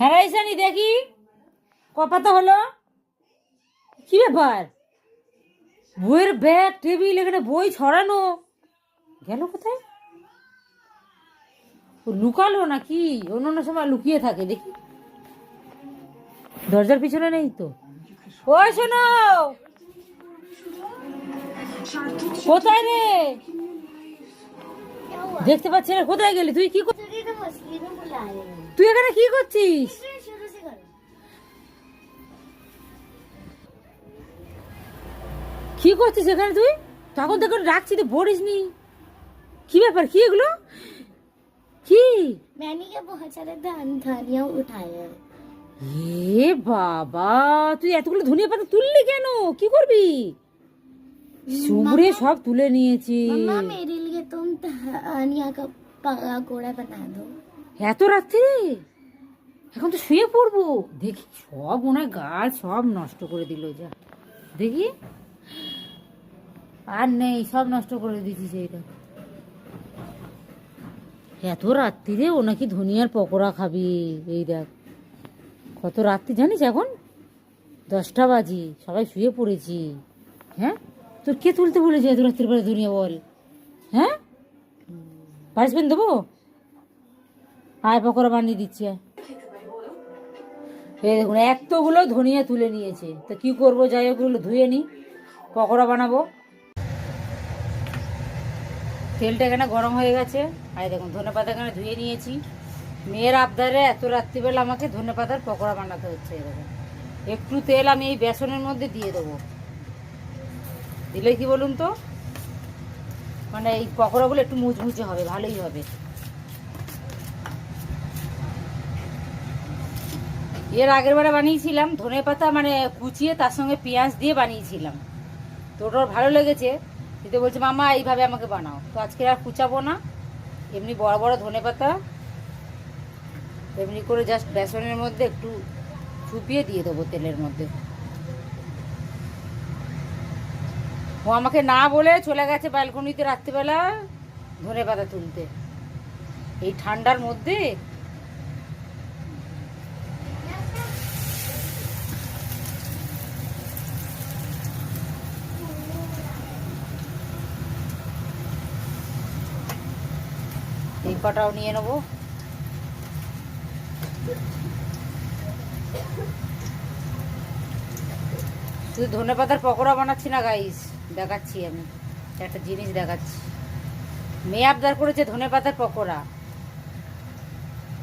হ্যাঁ রাইসানি দেখি কপাতা হলো কি ব্যাপার? বইয়ের ব্যাগ টেবিল এখানে বই ছড়ানো গেল কোথায়? ও লুকালো নাকি? অন্য সময় লুকিয়ে থাকে দেখি। দরজার পিছনে নেই তো। ওই শোনো, কোথায় রে? দেখতে পাচ্ছি না, কোথায় গেলি তুই? কি তুই এখানে কি করছিস? কি করছিস এখানে তুই? তখন থেকে রাখছি তো বলিস নি। কি ব্যাপার? কি এগুলো কি? मैंने क्या बहुत सारे धनिया उठाया। এ বাবা, তুই এতগুলো ধনিয়া পাতা তুললি কেন? কি করবি? সুবড়ে সব তুলে নিয়েছি। मम्मा मेरे लिए तुम धनिया का पकौड़ा बना दो। এত রাত্রে? এখন তো শুয়ে পড়বো। দেখি সব মনে হয় গাছ সব নষ্ট করে দিল। যা দেখি, আর নেই, সব নষ্ট করে দিয়েছি। সেইটা এত রাত্রিরে ও নাকি ধনিয়ার পকোড়া খাবি। এই দেখ কত রাত্রি জানিস, এখন 10টা বাজি, সবাই শুয়ে পড়েছি। হ্যাঁ, তোর কে তুলতে বলেছে এত রাত্রির পরে ধনিয়া বল? হ্যাঁ, পারিসবেন দেবো? আয় পকোড়া বানিয়ে দিচ্ছি। এই দেখুন এতগুলো ধনিয়া তুলে নিয়েছে, তো কি করবো, যাই হোক ওগুলো ধুয়ে নিই, পকোড়া বানাবো। তেলটা এখানে গরম হয়ে গেছে। আর দেখুন ধনেপাতা এখানে ধুয়ে নিয়েছি। মেয়ের আবদারে এত রাত্রিবেলা আমাকে ধনেপাতার পকোড়া বানাতে হচ্ছে। এরকম একটু তেল আমি এই বেসনের মধ্যে দিয়ে দেবো। দিলে কি বলুন তো, মানে এই পকোড়াগুলো একটু মুচমুচে হবে, ভালোই হবে। এর আগের বারে বানিয়েছিলাম ধনেপাতা মানে কুচিয়ে তার সঙ্গে পেঁয়াজ দিয়ে বানিয়েছিলাম, তো ওটার ভালো লেগেছে। দিতে বলছে মামা এইভাবে আমাকে বানাও। তো আজকে আর কুচাবো না, এমনি বড় বড় ধনেপাতা এমনি করে জাস্ট বেসনের মধ্যে একটু চুপিয়ে দিয়ে দেবো তেলের মধ্যে। ও আমাকে না বলে চলে গেছে ব্যালকনিতে রাত্রিবেলা ধনেপাতা তুলতে, এই ঠান্ডার মধ্যে। এই কটাও নিয়ে নেবো। শুধু ধনেপাতার পকোড়া বানাচ্ছি না গাইস, দেখাচ্ছি আমি একটা জিনিস দেখাচ্ছি। মেয়ে আবদার করেছে ধনেপাতার পকোড়া।